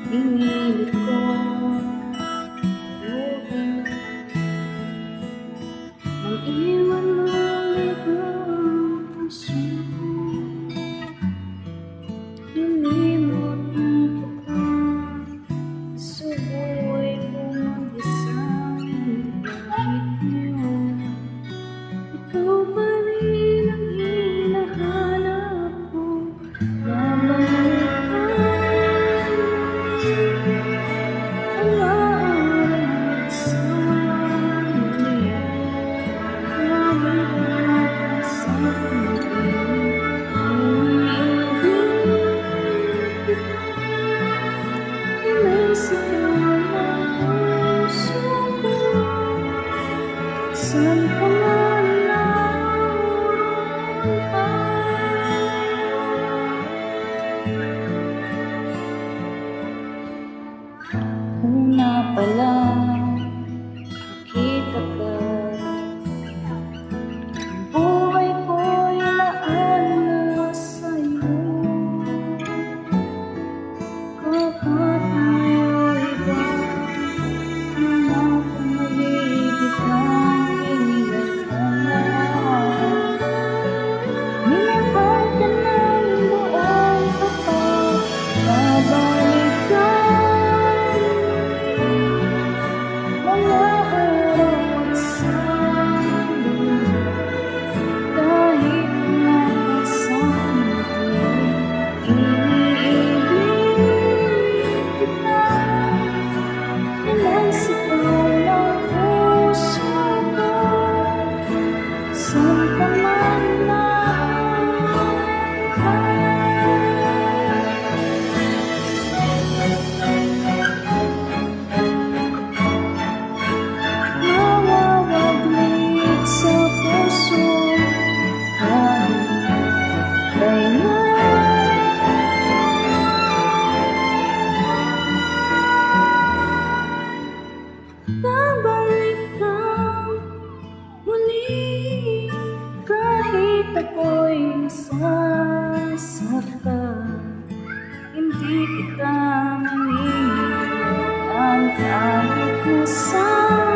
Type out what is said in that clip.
Pinilit ko nang iwan mo ang puso ko. Lilimot mo ko, subuhay ko mag-isang kahit ngayon. Ikaw pa rin ang hinahanap ko, babalikan ang araw sa muli. Babalikan sa muli, iibig sigaw ng puso ko. Saan ka man naroon pa, una pa lang nakita ka, ang buhay ko'y laan na sa'yo. Kapag tayo'y iba, nang akong mag-ibig kang inilalaan. Minahal ka ng buong tapat, babalikan mga araw at sandali. Kahit nakasama ko, iniibig kita. Yan ang sigaw ng puso ko. Saan ka man naroon pa, nawawaglit sa puso kahit kailan. Babalik kang muli kahit ako'y nasasaktan. Hindi kita maniniwalaan kahit nasaan.